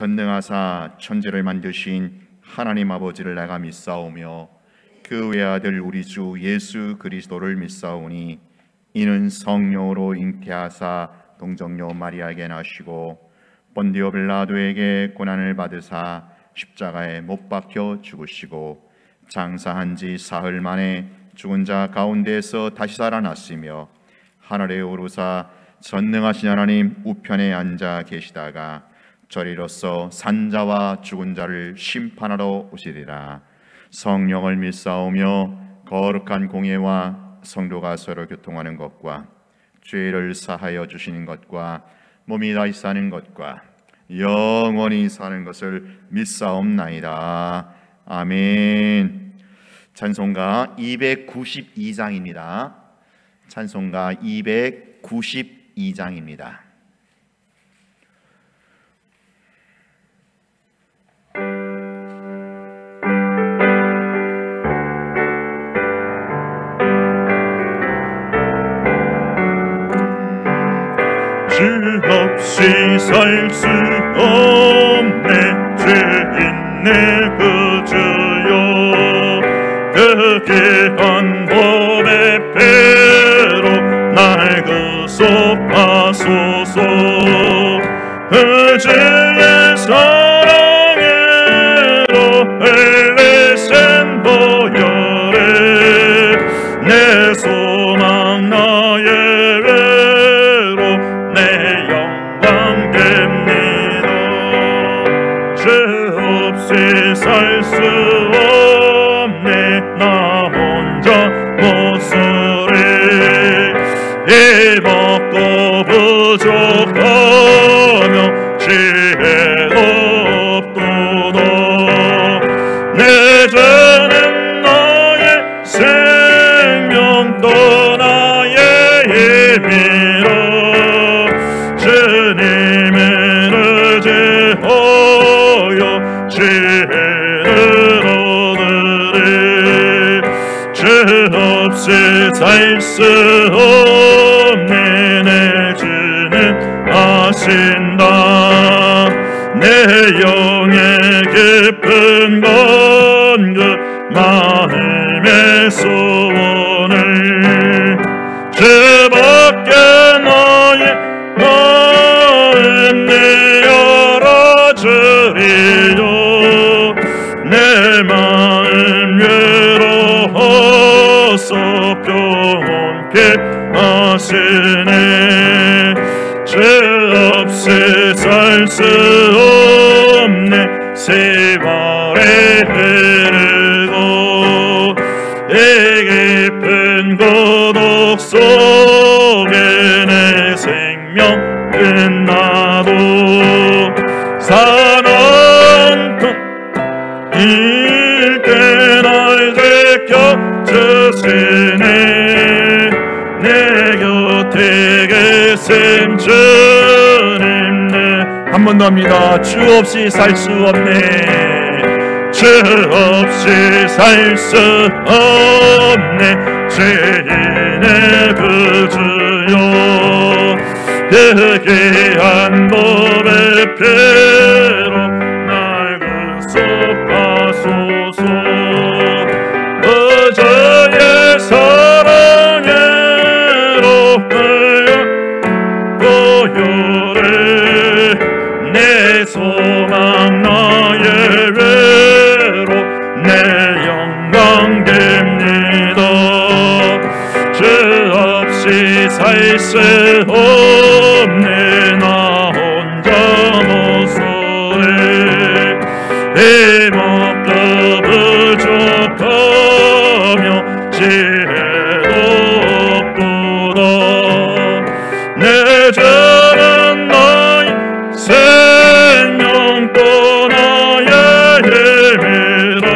전능하사 천지를 만드신 하나님 아버지를 내가 믿사오며 그 외아들 우리 주 예수 그리스도를 믿사오니 이는 성령으로 잉태하사 동정녀 마리아에게 나시고 본디오 빌라도에게 고난을 받으사 십자가에 못 박혀 죽으시고 장사한 지 사흘 만에 죽은 자 가운데에서 다시 살아났으며 하늘에 오르사 전능하신 하나님 우편에 앉아 계시다가 저리로서 산자와 죽은 자를 심판하러 오시리라. 성령을 믿사오며 거룩한 공예와 성도가 서로 교통하는 것과 죄를 사하여 주시는 것과 몸이 다시 사는 것과 영원히 사는 것을 믿사옵나이다. 아멘. 찬송가 292장입니다. 찬송가 292장입니다. 주 없이 살 수 없네 죄인 내 그 주여 그 귀한 법의 배로 날 구속하소서 그 주의 사랑으로 흘리신 보혈에 내 소망 나의 살 수 없네 나 혼자 목소리 입었고 부족하며 지혜도 없도다 내 죄는 나의 생명도 나의 힘이라 주님을 의지하여 지혜를 얻으리 죄 없이 살 수 없네 내 주는 아신다 내 영의 깊은 건그 마음의 소원을 주밖에 나의 마음 내 열어주리요 내 마음 외로워서 평온케 하시네 죄 없이 살 수 없네 세월에 흐르고 이 깊은 고독 속에 내 생명 끝나도 사나운 일때 날 지켜주시네 내 곁에 계신 주님 한 번 더 합니다. 주 없이 살 수 없네 주 없이 살 수 없네 죄인의 그 주여 그 귀한 법의 피로 날 구속하소서 그 주의 사랑으로 보혈에 내 소망 나의 외로 내 영광 됩니다 주 없이 살 수 없네 나 혼자 목소리 힘없고 부족하며 지혜도 없도다 내 죄는 나의 생명도 나의 힘이라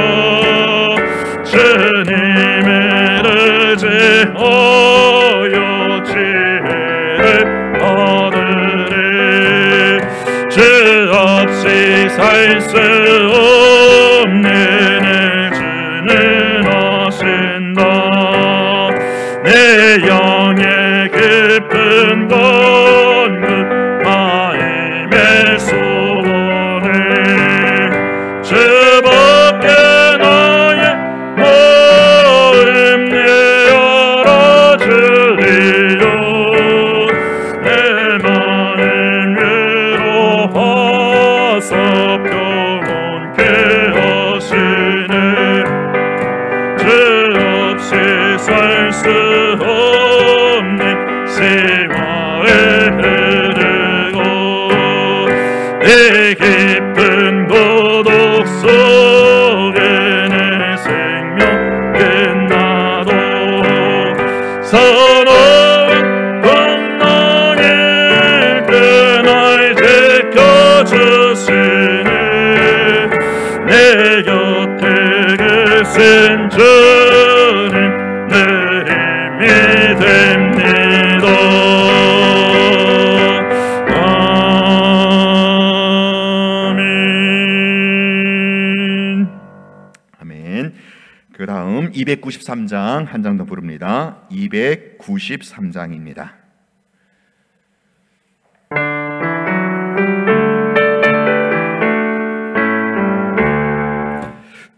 주님을 의지하여 지혜를 얻으리 죄 없이 살 수 없네 내 주는 아신다 내 영의 깊은 건그 마음의 소원을 주께서 평온케 하시네. 죄 없이 살 수 없는 생활에 흐르고 이 깊은 고독 속에 내 생명 끝나도 선한 권능일 때 날 지켜주시네. 내 곁에 계신 주님 내 힘이 됩니다. 아멘. 그 다음 293장 한 장 더 부릅니다. 293장입니다.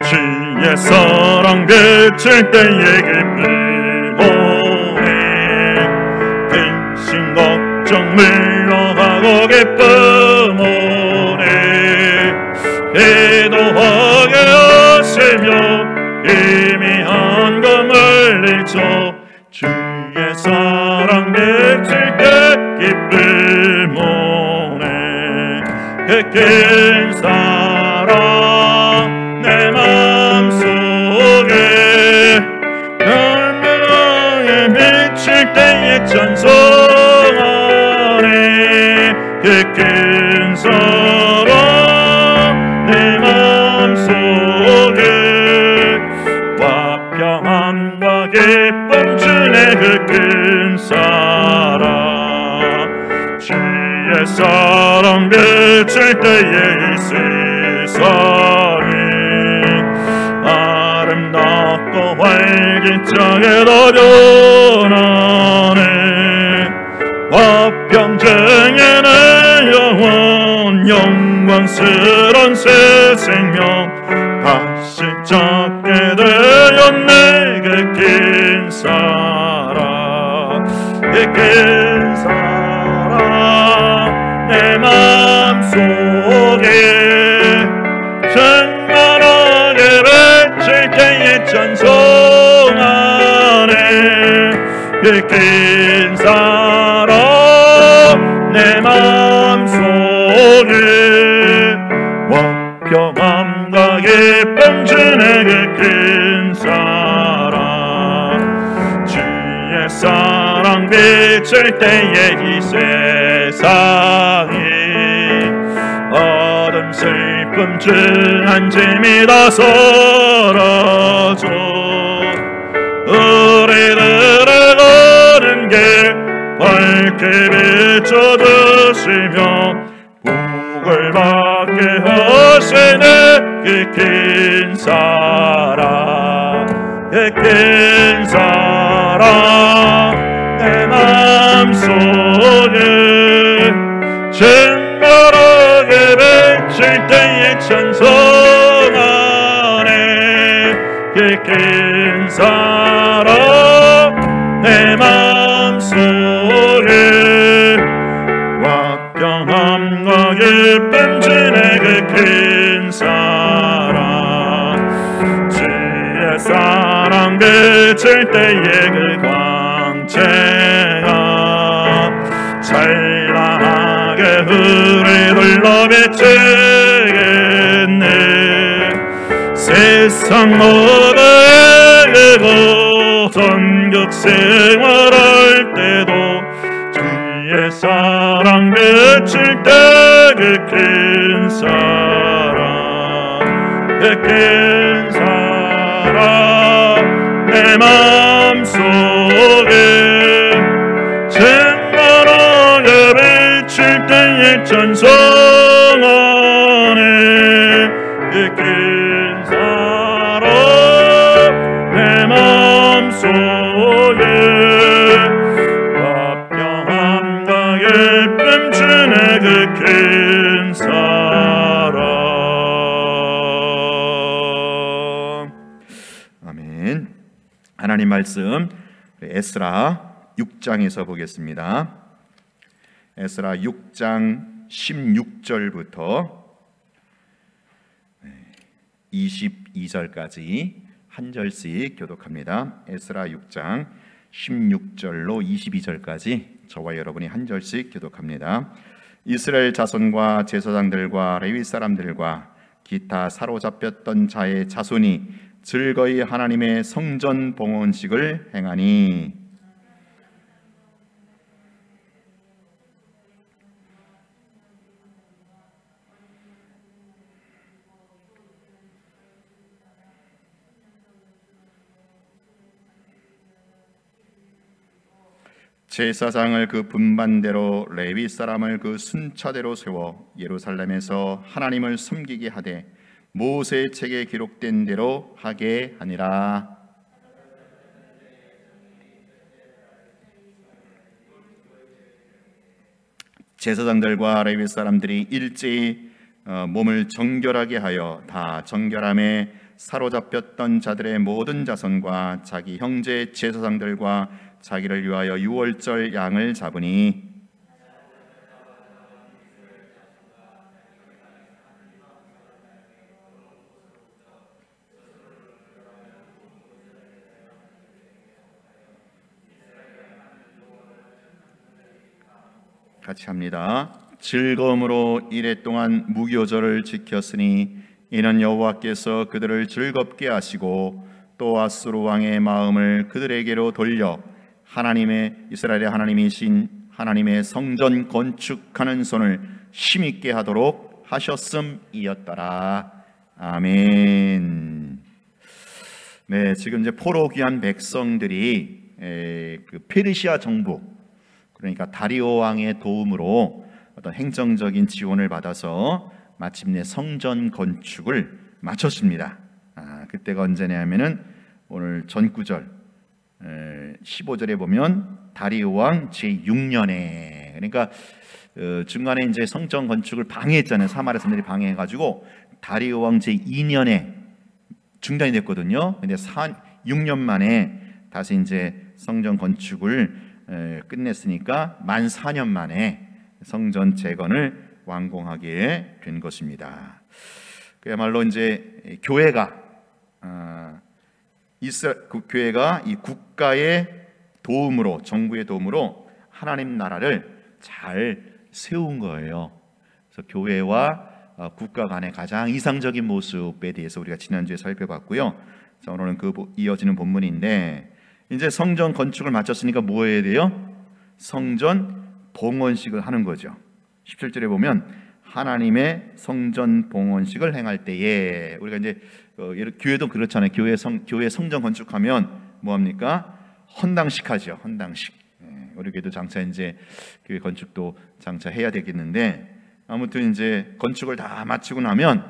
주의 사랑 비칠 때의 기쁨 오래 근심 걱정 물러가고 기쁨 오래 기도하게 하시며 희미한 검을 잃죠. 주의 사랑 비칠 때 기쁨 오래 그 긴 사랑 내 맘속에 별명에 비칠 때의 찬송하네. 그 긴 사랑 내 맘속에 화평함과 기쁨 주네. 그 큰 사랑 주의 사랑 비칠 때의 이 세상이 아름답고 활기차게 더 변하네. 화평증에는 영원 영광스런 새 생명 다시 찾게 되었네. 그 긴 사랑 그 긴 사랑 내 맘속에 충만하게 비칠 때의 찬송하네. 그 긴 사랑 내 맘속에 화평함과 기쁨 주네. 그 큰 사랑 주의 사랑 비칠 때의 이 세상이 어둠 슬픔 중한 짐이 다 사라져 우리들의 가는 길 밝게 비춰주시며 복을 받게 하시네. 그 긴 사랑 그 긴 사랑 내 맘속에 충만하게 비칠 때의 찬송하네. 그 긴 사랑 내 맘속에 화평함과 기쁨 주네. 그 큰 사랑 주의 사랑 비칠 때의 그 광채가 찬란하게 우리들로 비치겠네. 세상 모두에게 전국 생활할 때도 주의 사랑 비칠 때 그 큰 사랑 그 큰 사랑 내 맘속에 충만하게 비칠 때의 찬송하네. 그 큰 사랑 내 맘속에 화평함과 기쁨 주네. 그 큰 사랑. 아멘. 하나님 말씀 에스라 6장에서 보겠습니다. 에스라 6장 16절부터 22절까지 한 절씩 교독합니다. 에스라 6장 16절로 22절까지 저와 여러분이 한 절씩 교독합니다. 이스라엘 자손과 제사장들과 레위 사람들과 기타 사로잡혔던 자의 자손이 즐거이 하나님의 성전 봉헌식을 행하니 제사장을 그 분반대로 레위 사람을 그 순차대로 세워 예루살렘에서 하나님을 섬기게 하되 모세의 책에 기록된 대로 하게 하니라. 제사장들과 레위 사람들이 일제히 몸을 정결하게 하여 다 정결함에 사로잡혔던 자들의 모든 자손과 자기 형제 제사장들과 자기를 위하여 유월절 양을 잡으니 같이 합니다. 즐거움으로 이래 동안 무교절을 지켰으니 이는 여호와께서 그들을 즐겁게 하시고 또 아수르 왕의 마음을 그들에게로 돌려 하나님의 이스라엘의 하나님이신 하나님의 성전 건축하는 손을 힘있게 하도록 하셨음이었더라. 아멘. 네, 지금 이제 포로 귀한 백성들이 그 페르시아 정부, 그러니까 다리오 왕의 도움으로 어떤 행정적인 지원을 받아서 마침내 성전 건축을 마쳤습니다. 그때가 언제냐면은 오늘 전구절 15절에 보면 다리오 왕 제6년에, 그러니까 중간에 이제 성전 건축을 방해했잖아요. 사마리아 사람들이 방해해가지고 다리오 왕 제2년에 중단이 됐거든요. 근데 6년 만에 다시 이제 성전 건축을 끝냈으니까 만 4년 만에 성전 재건을 완공하게 된 것입니다. 그야말로 이제 교회가 교회가 이 국가의 도움으로, 정부의 도움으로 하나님 나라를 잘 세운 거예요. 그래서 교회와 국가 간의 가장 이상적인 모습에 대해서 우리가 지난주에 살펴봤고요. 자, 오늘은 그 이어지는 본문인데, 이제 성전 건축을 마쳤으니까 뭐 해야 돼요? 성전 봉헌식을 하는 거죠. 17절에 보면 하나님의 성전 봉헌식을 행할 때에, 우리가 이제 교회도 그렇잖아요. 교회 성전 건축하면 뭐 합니까? 헌당식 하죠. 헌당식. 우리 교회도 장차 이제 교회 건축도 장차 해야 되겠는데, 아무튼 이제 건축을 다 마치고 나면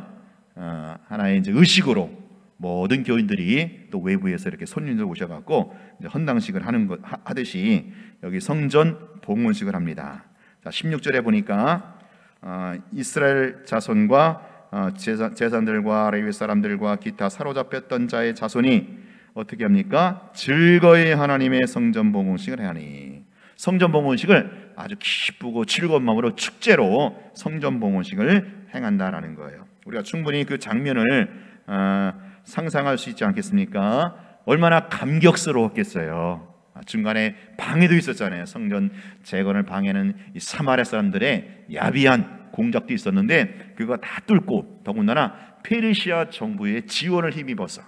하나의 이제 의식으로 모든 교인들이 또 외부에서 이렇게 손님들 오셔갖고 이제 헌당식을 하듯이 여기 성전 봉헌식을 합니다. 자, 16절에 보니까 이스라엘 자손과 제사장들과 레위 사람들과 기타 사로잡혔던 자의 자손이 어떻게 합니까? 즐거이 하나님의 성전 봉헌식을 하니, 성전 봉헌식을 아주 기쁘고 즐거운 마음으로 축제로 성전 봉헌식을 행한다라는 거예요. 우리가 충분히 그 장면을 상상할 수 있지 않겠습니까? 얼마나 감격스러웠겠어요. 중간에 방해도 있었잖아요. 성전 재건을 방해하는 이 사마리아 사람들의 야비한 공작도 있었는데 그거 다 뚫고, 더군다나 페르시아 정부의 지원을 힘입어서,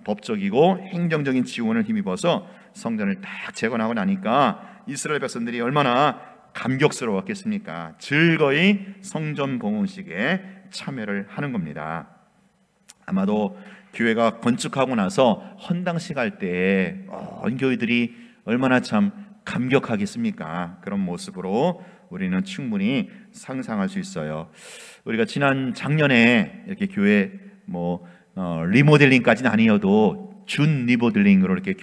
법적이고 행정적인 지원을 힘입어서 성전을 딱 재건하고 나니까 이스라엘 백성들이 얼마나 감격스러웠겠습니까? 즐거이 성전 봉헌식에 참여를 하는 겁니다. 아마도 교회가 건축하고 나서 헌당식 할 때 온 교회들이 얼마나 참 감격하겠습니까? 그런 모습으로 우리는 충분히 상상할 수 있어요. 우리가 작년에 이렇게 교회 리모델링까지는 아니어도 준 리모델링으로 이렇게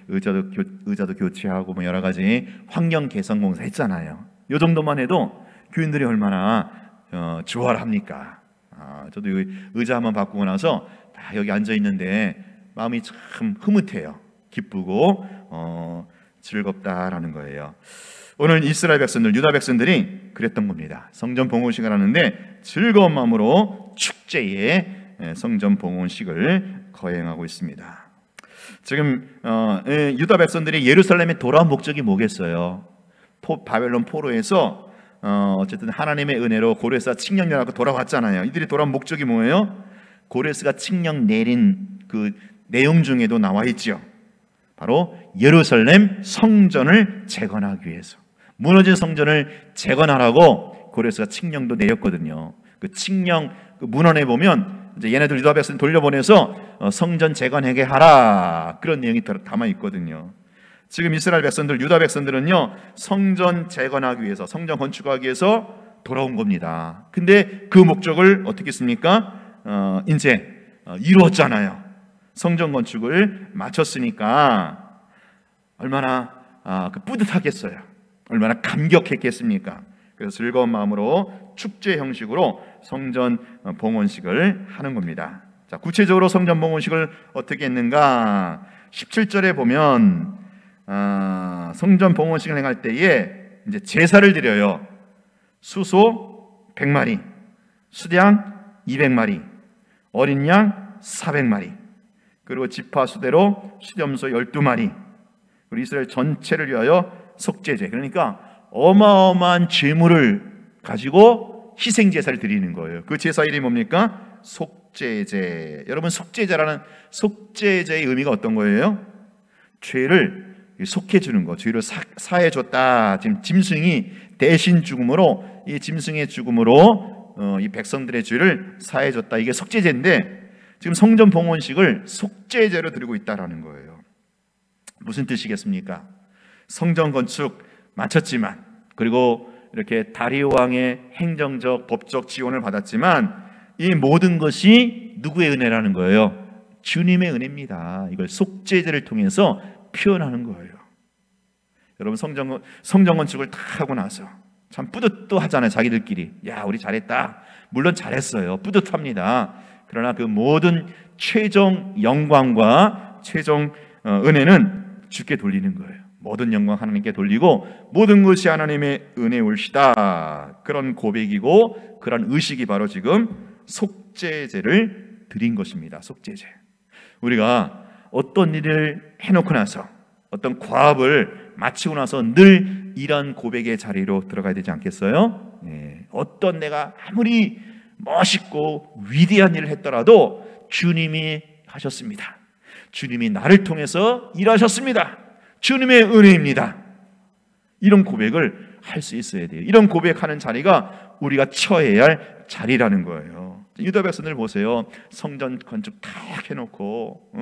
의자도 교체하고 뭐 여러 가지 환경 개선 공사 했잖아요. 이 정도만 해도 교인들이 얼마나 좋아를 합니까? 저도 의자 한번 바꾸고 나서 다 여기 앉아 있는데 마음이 참 흐뭇해요. 기쁘고 즐겁다라는 거예요. 오늘 이스라엘 백성들, 유다 백성들이 그랬던 겁니다. 성전 봉헌식을 하는데 즐거운 마음으로 축제에 성전 봉헌식을 거행하고 있습니다. 지금 유다 백성들이 예루살렘에 돌아온 목적이 뭐겠어요? 바벨론 포로에서 어쨌든 하나님의 은혜로 고레스가 칙령내라고 돌아왔잖아요. 이들이 돌아온 목적이 뭐예요? 고레스가 칙령 내린 그 내용 중에도 나와 있죠. 바로 예루살렘 성전을 재건하기 위해서, 무너진 성전을 재건하라고 고레스가 칙령도 내렸거든요. 그 칙령 문헌에 보면 이제 얘네들 유다 백성 돌려보내서 성전 재건하게 하라, 그런 내용이 담아 있거든요. 지금 이스라엘 백성들, 유다 백성들은요, 성전 재건하기 위해서, 성전 건축하기 위해서 돌아온 겁니다. 근데 그 목적을 어떻게 했습니까? 이제 이루었잖아요. 성전 건축을 마쳤으니까 얼마나 뿌듯하겠어요. 얼마나 감격했겠습니까? 그래서 즐거운 마음으로 축제 형식으로 성전 봉헌식을 하는 겁니다. 자, 구체적으로 성전 봉헌식을 어떻게 했는가? 17절에 보면 성전 봉헌식을 행할 때에 이제 제사를 드려요. 수소 100마리, 수양 200마리, 어린 양 400마리, 그리고 지파 수대로 수염소 12마리, 그리고 이스라엘 전체를 위하여 속죄제, 그러니까 어마어마한 제물을 가지고 희생제사를 드리는 거예요. 그 제사 이름이 뭡니까? 속죄제. 여러분, 속죄제의 의미가 어떤 거예요? 죄를 속해주는 거, 죄를 사해줬다. 지금 짐승이 대신 죽음으로, 이 짐승의 죽음으로 이 백성들의 죄를 사해줬다. 이게 속죄제인데, 지금 성전 봉헌식을 속죄제로 드리고 있다라는 거예요. 무슨 뜻이겠습니까? 성전 건축 마쳤지만, 그리고 이렇게 다리오 왕의 행정적, 법적 지원을 받았지만, 이 모든 것이 누구의 은혜라는 거예요? 주님의 은혜입니다. 이걸 속죄제를 통해서 표현하는 거예요. 여러분, 성전 건축을 다 하고 나서 참 뿌듯도 하잖아요. 자기들끼리. 야, 우리 잘했다. 물론 잘했어요. 뿌듯합니다. 그러나 그 모든 최종 영광과 최종 은혜는 주께 돌리는 거예요. 모든 영광 하나님께 돌리고 모든 것이 하나님의 은혜올시다. 그런 고백이고 그런 의식이 바로 지금 속죄제를 드린 것입니다. 속죄제. 우리가 어떤 일을 해놓고 나서, 어떤 과업을 마치고 나서 늘 이런 고백의 자리로 들어가야 되지 않겠어요? 네. 어떤 내가 아무리 멋있고 위대한 일을 했더라도 주님이 하셨습니다. 주님이 나를 통해서 일하셨습니다. 주님의 은혜입니다. 이런 고백을 할 수 있어야 돼요. 이런 고백하는 자리가 우리가 처해야 할 자리라는 거예요. 유다 백성들 보세요. 성전 건축 다 해놓고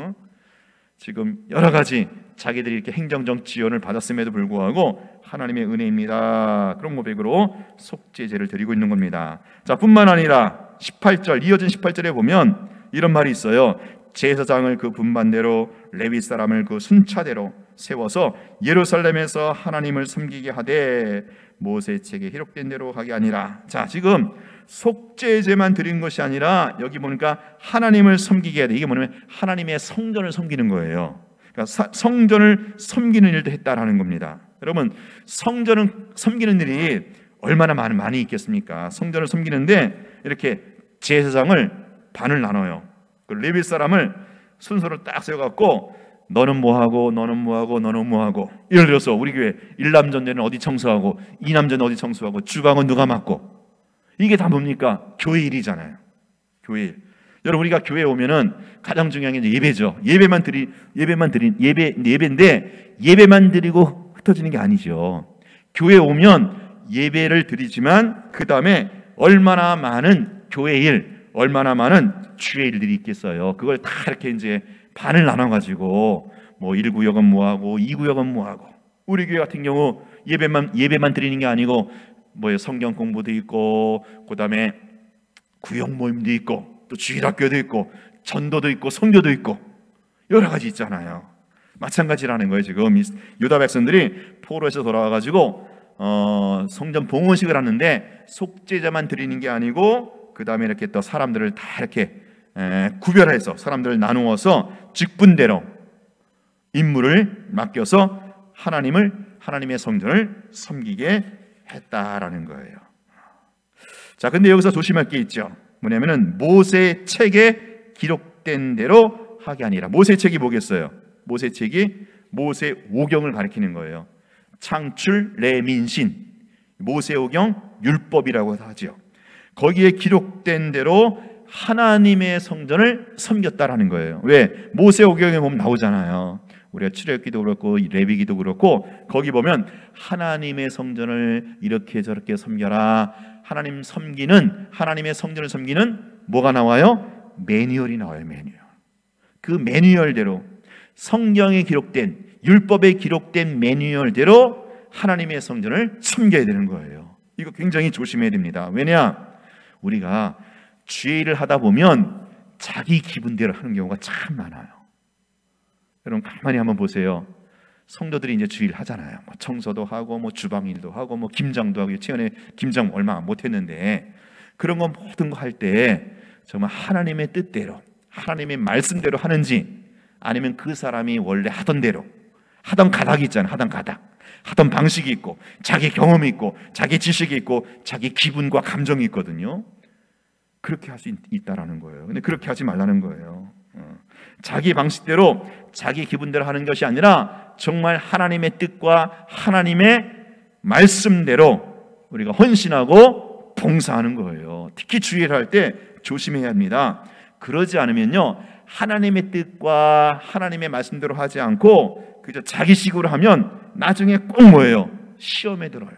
지금 여러 가지 자기들이 이렇게 행정적 지원을 받았음에도 불구하고 하나님의 은혜입니다. 그런 고백으로 속죄제를 드리고 있는 겁니다. 자, 뿐만 아니라 18절, 이어진 18절에 보면 이런 말이 있어요. 제사장을 그 분반대로, 레위 사람을 그 순차대로 세워서 예루살렘에서 하나님을 섬기게 하되 모세 책에 기록된 대로 하게 아니라. 자, 지금 속죄제만 드린 것이 아니라 여기 보니까 하나님을 섬기게 해야 돼. 이게 뭐냐면 하나님의 성전을 섬기는 거예요. 그러니까 성전을 섬기는 일도 했다라는 겁니다. 여러분, 성전을 섬기는 일이 얼마나 많이 있겠습니까? 성전을 섬기는데 이렇게 제사장을 반을 나눠요. 그 레위 사람을 순서로 딱 세워갖고 너는 뭐하고 너는 뭐하고 너는 뭐하고, 예를 들어서 우리 교회 1남전대는 어디 청소하고 2남전은 어디 청소하고 주방은 누가 맡고, 이게 다 뭡니까? 교회 일이잖아요. 교회 일. 여러분, 우리가 교회에 오면은 가장 중요한 게 예배죠. 예배인데 예배만 드리고 흩어지는 게 아니죠. 교회에 오면 예배를 드리지만 그 다음에 얼마나 많은 교회 일, 얼마나 많은 주의 일들이 있겠어요. 그걸 다 이렇게 이제 반을 나눠가지고 뭐 1구역은 뭐하고 2구역은 뭐하고, 우리 교회 같은 경우 예배만 드리는 게 아니고 뭐 성경 공부도 있고, 그 다음에 구역 모임도 있고, 또 주일학교도 있고, 전도도 있고, 선교도 있고, 여러 가지 있잖아요. 마찬가지라는 거예요. 지금 유다 백성들이 포로에서 돌아와가지고 성전 봉헌식을 하는데 속죄제만 드리는 게 아니고 그 다음에 이렇게 또 사람들을 다 이렇게 구별해서 사람들을 나누어서 직분대로 임무를 맡겨서 하나님의 성전을 섬기게 했다라는 거예요. 자, 근데 여기서 조심할 게 있죠. 뭐냐면은 모세 책에 기록된 대로 하게 아니라. 모세 책이 뭐겠어요? 모세 책이 모세 오경을 가리키는 거예요. 창출, 레민신, 모세 오경, 율법이라고 하죠. 거기에 기록된 대로 하나님의 성전을 섬겼다라는 거예요. 왜? 모세 오경에 보면 나오잖아요. 우리가 출애굽기도 그렇고 레위기도 그렇고 거기 보면 하나님의 성전을 이렇게 저렇게 섬겨라. 하나님의 성전을 섬기는 뭐가 나와요? 매뉴얼이 나와요. 매뉴얼. 그 매뉴얼대로, 성경에 기록된, 율법에 기록된 매뉴얼대로 하나님의 성전을 섬겨야 되는 거예요. 이거 굉장히 조심해야 됩니다. 왜냐? 우리가 주일을 하다 보면 자기 기분대로 하는 경우가 참 많아요. 여러분 가만히 한번 보세요. 성도들이 이제 주일 하잖아요. 뭐 청소도 하고 뭐 주방일도 하고 뭐 김장도 하고. 최근에 김장 얼마 못했는데 그런 거 모든 거 할 때 정말 하나님의 뜻대로, 하나님의 말씀대로 하는지, 아니면 그 사람이 원래 하던 대로, 하던 가닥이 있잖아요. 하던 가닥, 하던 방식이 있고 자기 경험이 있고 자기 지식이 있고 자기 기분과 감정이 있거든요. 그렇게 할 수 있다라는 거예요. 근데 그렇게 하지 말라는 거예요. 자기 방식대로 자기 기분대로 하는 것이 아니라 정말 하나님의 뜻과 하나님의 말씀대로 우리가 헌신하고 봉사하는 거예요. 특히 주일을 할 때 조심해야 합니다. 그러지 않으면요, 하나님의 뜻과 하나님의 말씀대로 하지 않고 그저 자기식으로 하면 나중에 꼭 뭐예요? 시험에 들어요.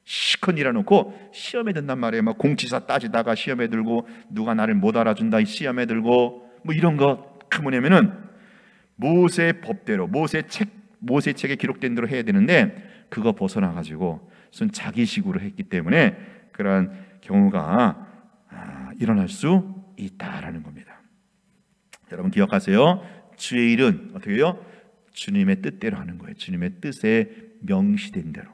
시컷 일해놓고 시험에 든단 말이에요. 막 공치사 따지다가 시험에 들고, 누가 나를 못 알아준다 시험에 들고, 뭐 이런 거. 뭐냐면은 모세 법대로, 모세 책에 기록된 대로 해야 되는데 그거 벗어나 가지고 무슨 자기식으로 했기 때문에 그러한 경우가 일어날 수 있다라는 겁니다. 여러분 기억하세요. 주의 일은 어떻게 해요? 주님의 뜻대로 하는 거예요. 주님의 뜻에 명시된 대로,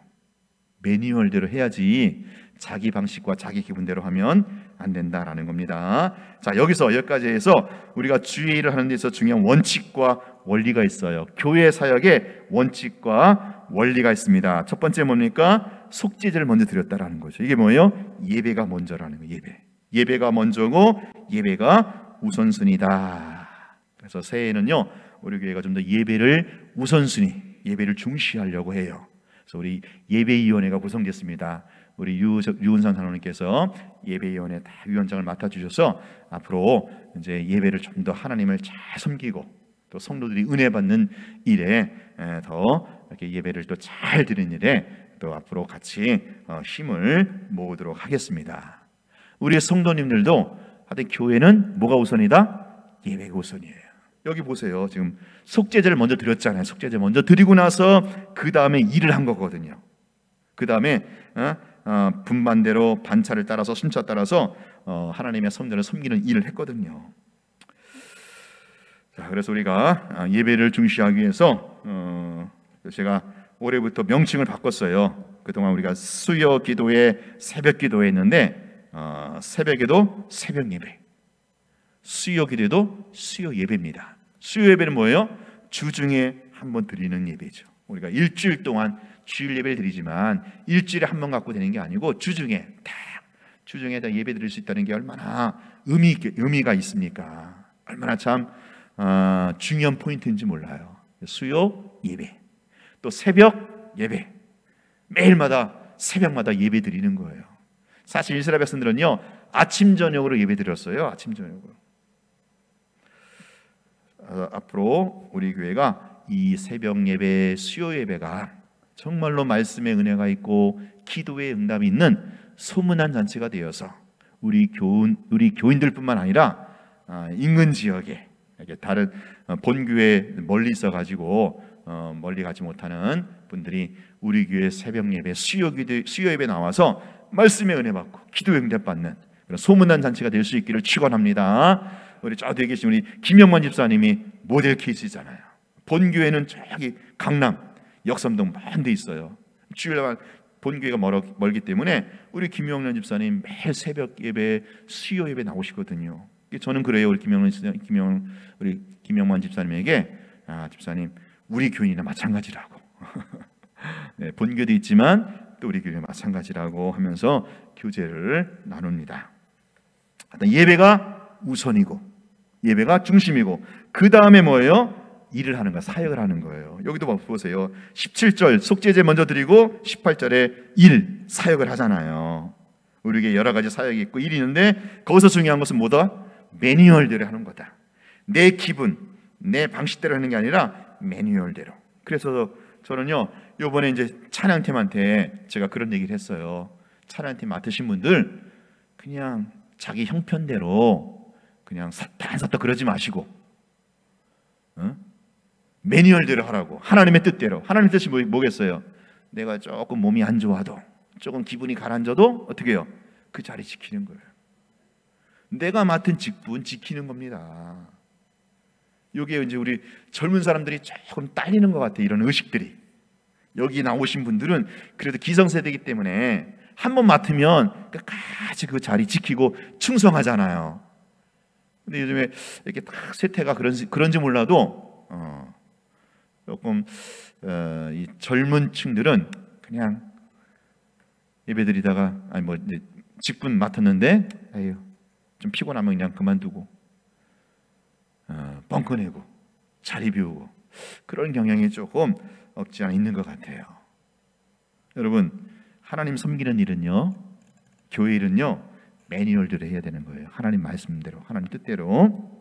매뉴얼대로 해야지 자기 방식과 자기 기분대로 하면 안 된다라는 겁니다. 자, 여기까지 해서 우리가 주의 일을 하는 데 있어서 중요한 원칙과 원리가 있어요. 교회 사역에 원칙과 원리가 있습니다. 첫 번째 뭡니까? 속죄제를 먼저 드렸다라는 거죠. 이게 뭐예요? 예배가 먼저라는 거예요. 예배가 먼저고 예배가 우선순위다. 그래서 새해에는요, 우리 교회가 좀 더 예배를 우선순위, 예배를 중시하려고 해요. 그래서 우리 예배위원회가 구성됐습니다. 우리 유은상 장로님께서 예배위원회 다 위원장을 맡아주셔서 앞으로 이제 예배를 좀 더 하나님을 잘 섬기고 또 성도들이 은혜 받는 일에 더 이렇게 예배를 또 잘 드리는 일에 또 앞으로 같이 힘을 모으도록 하겠습니다. 우리 성도님들도 하여튼 교회는 뭐가 우선이다? 예배가 우선이에요. 여기 보세요. 지금 속죄제를 먼저 드렸잖아요. 속죄제 먼저 드리고 나서 그 다음에 일을 한 거거든요. 그 다음에 분반대로 반차를 따라서 순차 따라서 하나님의 성전을 섬기는 일을 했거든요. 자, 그래서 우리가 예배를 중시하기 위해서 제가 올해부터 명칭을 바꿨어요. 그동안 우리가 수요 기도회, 새벽 기도회 했는데 새벽에도 새벽 예배, 수요 기도에도 수요 예배입니다. 수요 예배는 뭐예요? 주중에 한번 드리는 예배죠. 우리가 일주일 동안 주일 예배를 드리지만 일주일에 한 번 갖고 되는 게 아니고 주중에 다 예배 드릴 수 있다는 게 얼마나 의미가 있습니까? 얼마나 참 중요한 포인트인지 몰라요. 수요 예배, 또 새벽 예배, 매일마다 새벽마다 예배 드리는 거예요. 사실 이스라엘 백성들은요, 아침 저녁으로 예배 드렸어요. 아침 저녁으로. 앞으로 우리 교회가 이 새벽 예배, 수요 예배가 정말로 말씀의 은혜가 있고 기도의 응답이 있는 소문난 잔치가 되어서 우리 교인들뿐만 아니라 인근 지역에 다른 본교회 멀리 있어 가지고 멀리 가지 못하는 분들이 우리 교회 새벽 예배, 수요 예배 나와서 말씀의 은혜 받고 기도의 응답 받는 그런 소문난 잔치가 될 수 있기를 축원합니다. 우리 저 뒤에 계신 우리 김영만 집사님이 모델 케이스잖아요. 본교회는 저기 강남, 역삼동 많은 데 있어요. 주일날 본교회가 멀기 때문에 우리 김영란 집사님 매일 새벽 예배, 수요 예배 나오시거든요. 저는 그래요. 우리 김영만 집사님에게 집사님, 우리 교인이나 마찬가지라고. 네, 본교도 있지만 또 우리 교회 마찬가지라고 하면서 교제를 나눕니다. 예배가 우선이고 예배가 중심이고 그 다음에 뭐예요? 일을 하는 거, 사역을 하는 거예요. 여기도 보세요. 17절 속죄제 먼저 드리고 18절에 일, 사역을 하잖아요. 우리에게 여러 가지 사역이 있고 일이 있는데 거기서 중요한 것은 뭐다? 매뉴얼대로 하는 거다. 내 기분, 내 방식대로 하는 게 아니라 매뉴얼대로. 그래서 저는요 요번에 이제 찬양팀한테 제가 그런 얘기를 했어요. 찬양팀 맡으신 분들 그냥 자기 형편대로 그냥 샀다 그러지 마시고 매뉴얼대로 하라고. 하나님의 뜻대로. 하나님의 뜻이 뭐겠어요? 내가 조금 몸이 안 좋아도 조금 기분이 가라앉아도 어떻게 해요? 그 자리 지키는 거예요. 내가 맡은 직분 지키는 겁니다. 이게 이제 우리 젊은 사람들이 조금 딸리는 것 같아요. 이런 의식들이. 여기 나오신 분들은 그래도 기성세대이기 때문에 한 번 맡으면 끝까지 그 자리 지키고 충성하잖아요. 근데 요즘에 이렇게 딱 세태가 그런지 몰라도 조금 이 젊은 층들은 그냥 예배드리다가 직분 맡았는데 좀 피곤하면 그냥 그만두고 뻥커내고 자리 비우고 그런 경향이 조금 없지 않아 있는 것 같아요. 여러분 하나님 섬기는 일은요, 교회 일은요 매뉴얼대로 해야 되는 거예요. 하나님 말씀대로, 하나님 뜻대로.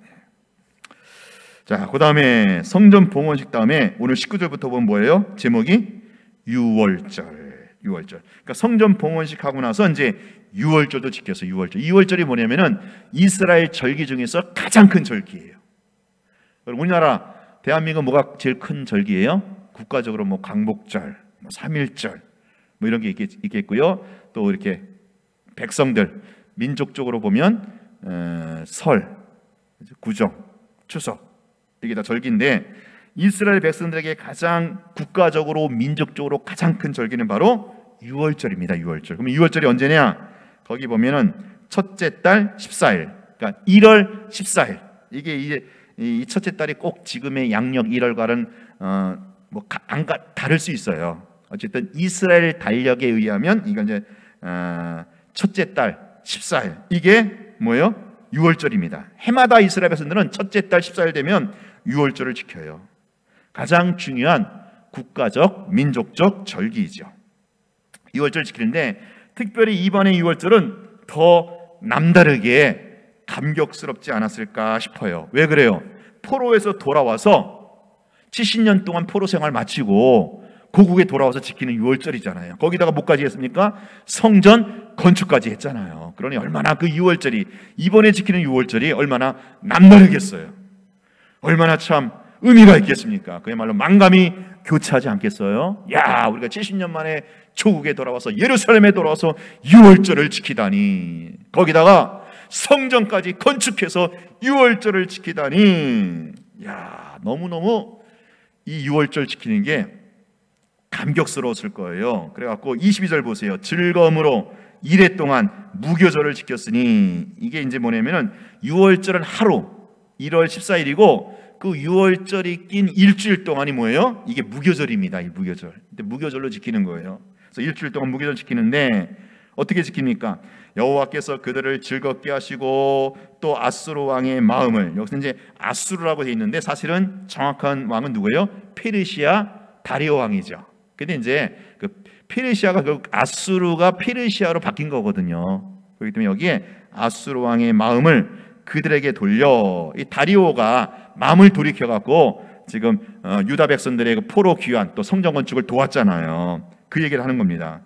자, 그 다음에 성전 봉헌식 다음에 오늘 19절부터 보면 뭐예요? 제목이 유월절. 그러니까 성전 봉헌식 하고 나서 이제 유월절도 지켰어요. 유월절이 뭐냐면은 이스라엘 절기 중에서 가장 큰 절기예요. 우리나라 대한민국 뭐가 제일 큰 절기예요? 국가적으로 뭐 광복절, 뭐 3.1절 뭐 이런 게 있겠고요. 또 이렇게 백성들 민족적으로 보면 설, 구정, 추석 이게 다 절기인데 이스라엘 백성들에게 가장 국가적으로 민족적으로 가장 큰 절기는 바로 유월절입니다. 유월절. 그럼 유월절이 언제냐? 거기 보면은 첫째 달 14일, 그러니까 1월 14일. 이게 이 첫째 달이 꼭 지금의 양력 1월과는 다를 수 있어요. 어쨌든 이스라엘 달력에 의하면 이건 이제 첫째 달 14일. 이게 뭐예요? 유월절입니다. 해마다 이스라엘 백성들은 첫째 달 14일 되면 유월절을 지켜요. 가장 중요한 국가적, 민족적 절기이죠. 유월절 지키는데 특별히 이번의 유월절은 더 남다르게 감격스럽지 않았을까 싶어요. 왜 그래요? 포로에서 돌아와서 70년 동안 포로 생활 마치고 고국에 돌아와서 지키는 유월절이잖아요. 거기다가 뭐까지 했습니까? 성전 건축까지 했잖아요. 그러니 얼마나 그 유월절이, 이번에 지키는 유월절이 얼마나 남다르겠어요. 얼마나 참 의미가 있겠습니까? 그야말로 만감이 교차하지 않겠어요? 야, 우리가 70년 만에 조국에 돌아와서 예루살렘에 돌아와서 유월절을 지키다니, 거기다가 성전까지 건축해서 유월절을 지키다니, 야, 너무너무 이 유월절 지키는 게 감격스러웠을 거예요. 그래갖고 22절 보세요. 즐거움으로 이래 동안 무교절을 지켰으니, 이게 이제 뭐냐면은 유월절은 하루 1월 14일이고 그 유월절이 낀 일주일 동안이 뭐예요? 이게 무교절입니다. 이 무교절. 근데 무교절로 지키는 거예요. 그래서 일주일 동안 무교절 지키는데 어떻게 지킵니까? 여호와께서 그들을 즐겁게 하시고 또 아수르 왕의 마음을, 여기서 이제 아수르라고 되어 있는데 사실은 정확한 왕은 누구예요? 페르시아 다리오 왕이죠. 근데 이제 그 페르시아가 그 아수르가 페르시아로 바뀐 거거든요. 그렇기 때문에 여기에 아수르 왕의 마음을 그들에게 돌려, 이 다리오가 마음을 돌이켜 갖고 지금 유다 백성들의 그 포로 귀환 또 성전 건축을 도왔잖아요. 그 얘기를 하는 겁니다.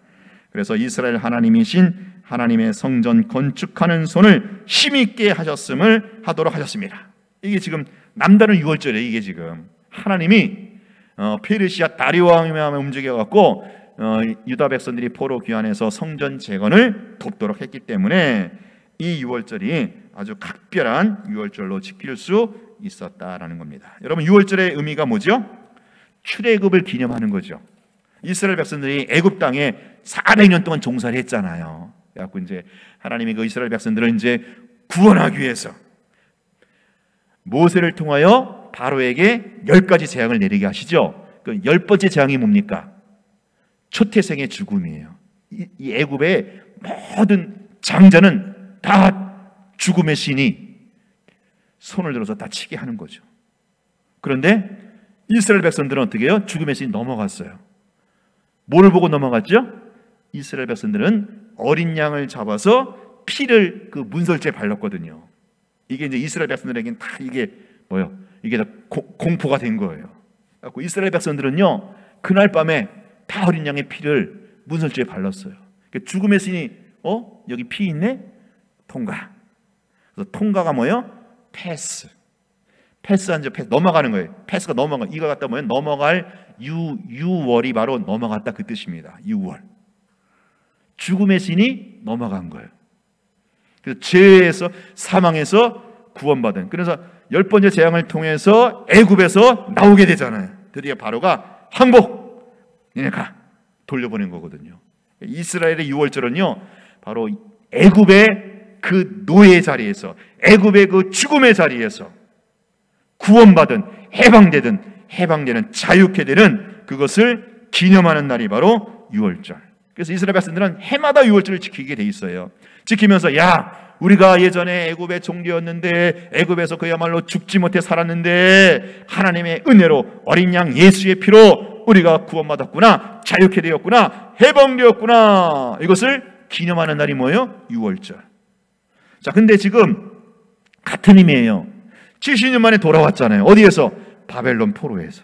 그래서 이스라엘 하나님이신 하나님의 성전 건축하는 손을 힘있게 하도록 하셨습니다. 이게 지금 남다른 유월절이에요. 이게 지금 하나님이 페르시아 다리오 왕의 마음에 움직여 갖고 유다 백성들이 포로 귀환해서 성전 재건을 돕도록 했기 때문에 이 유월절이 아주 각별한 유월절로 지킬 수 있었다라는 겁니다. 여러분, 유월절의 의미가 뭐죠? 출애굽을 기념하는 거죠. 이스라엘 백성들이 애굽 땅에 400년 동안 종살이 했잖아요. 그래갖고 이제 하나님이 그 이스라엘 백성들을 이제 구원하기 위해서 모세를 통하여 바로에게 10가지 재앙을 내리게 하시죠. 그 10번째 재앙이 뭡니까? 초태생의 죽음이에요. 이 애굽의 모든 장자는 다 죽음의 신이 손을 들어서 다치게 하는 거죠. 그런데 이스라엘 백성들은 어떻게 해요? 죽음의 신이 넘어갔어요. 뭐를 보고 넘어갔죠? 이스라엘 백성들은 어린 양을 잡아서 피를 그 문설주에 발랐거든요. 이게 이제 이스라엘 백성들에게는 다 이게 뭐요? 이게 다 공포가 된 거예요. 그래서 이스라엘 백성들은요, 그날 밤에 다 어린 양의 피를 문설주에 발랐어요. 죽음의 신이 여기 피 있네? 통과. 그래서 통과가 뭐예요? 패스. 패스한 적 패스 넘어가는 거예요. 패스가 넘어가. 이거 갖다 뭐예요? 넘어갈 유월이 바로 넘어갔다 그 뜻입니다. 유월. 죽음의 신이 넘어간 거예요. 그래서 죄에서 사망에서 구원받은. 그래서 10번째 재앙을 통해서 애굽에서 나오게 되잖아요. 드디어 바로가 항복. 니네 가. 돌려보낸 거거든요. 이스라엘의 유월절은요, 바로 애굽의 그 노예의 자리에서, 애굽의 그 죽음의 자리에서 구원받은, 해방되는, 자유케 되는 그것을 기념하는 날이 바로 유월절. 그래서 이스라엘 백성들은 해마다 유월절을 지키게 돼 있어요. 지키면서 야, 우리가 예전에 애굽의 종교였는데, 애굽에서 그야말로 죽지 못해 살았는데 하나님의 은혜로 어린 양 예수의 피로 우리가 구원받았구나, 자유케 되었구나, 해방되었구나. 이것을 기념하는 날이 뭐예요? 유월절. 자, 근데 지금 같은 의미예요. 70년 만에 돌아왔잖아요. 어디에서? 바벨론 포로에서.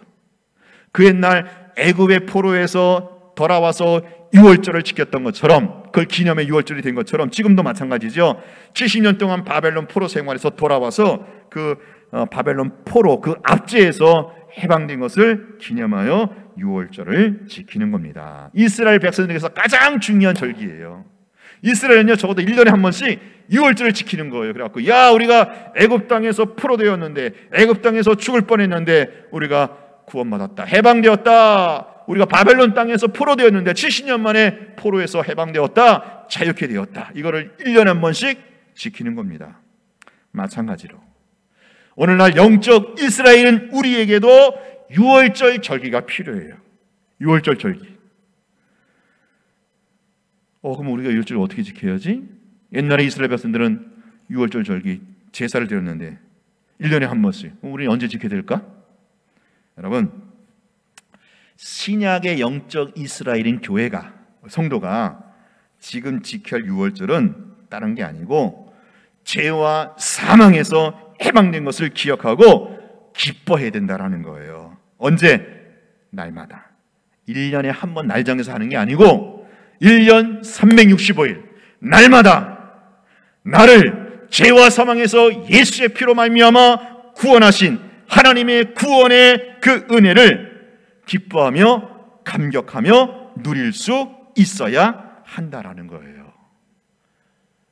그 옛날 애굽의 포로에서 돌아와서 유월절을 지켰던 것처럼, 그걸 기념의 유월절이 된 것처럼 지금도 마찬가지죠. 70년 동안 바벨론 포로 생활에서 돌아와서 그 바벨론 포로 그 압제에서 해방된 것을 기념하여 유월절을 지키는 겁니다. 이스라엘 백성들에게서 가장 중요한 절기예요. 이스라엘은요, 적어도 1년에 한 번씩 유월절을 지키는 거예요. 그래갖고 야, 우리가 애굽 땅에서 포로되었는데, 애굽 땅에서 죽을 뻔했는데 우리가 구원받았다, 해방되었다. 우리가 바벨론 땅에서 포로되었는데 70년 만에 포로에서 해방되었다, 자유케 되었다. 이거를 1년에 한 번씩 지키는 겁니다. 마찬가지로 오늘날 영적 이스라엘은 우리에게도 유월절 절기가 필요해요. 유월절 절기. 그럼 우리가 유월절을 어떻게 지켜야지? 옛날에 이스라엘 백성들은 유월절 절기 제사를 드렸는데 1년에 한 번씩. 우리는 언제 지켜야 될까? 여러분, 신약의 영적 이스라엘인 교회가, 성도가 지금 지켜야 할 유월절은 다른 게 아니고 죄와 사망에서 해방된 것을 기억하고 기뻐해야 된다라는 거예요. 언제? 날마다. 1년에 한 번 날정해서 하는 게 아니고 1년 365일 날마다 나를 죄와 사망에서 예수의 피로 말미암아 구원하신 하나님의 구원의 그 은혜를 기뻐하며 감격하며 누릴 수 있어야 한다라는 거예요.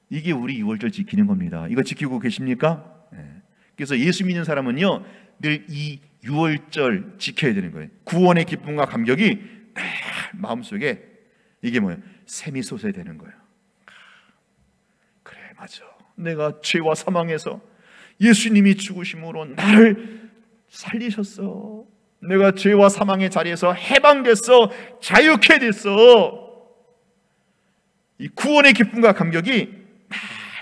이게 우리 유월절 지키는 겁니다. 이거 지키고 계십니까? 그래서 예수 믿는 사람은요, 늘 이 유월절 지켜야 되는 거예요. 구원의 기쁨과 감격이 늘 마음속에 이게 뭐예요? 샘이 솟아야 되는 거예요. 그래, 맞아. 내가 죄와 사망에서 예수님이 죽으심으로 나를 살리셨어. 내가 죄와 사망의 자리에서 해방됐어. 자유케 됐어. 이 구원의 기쁨과 감격이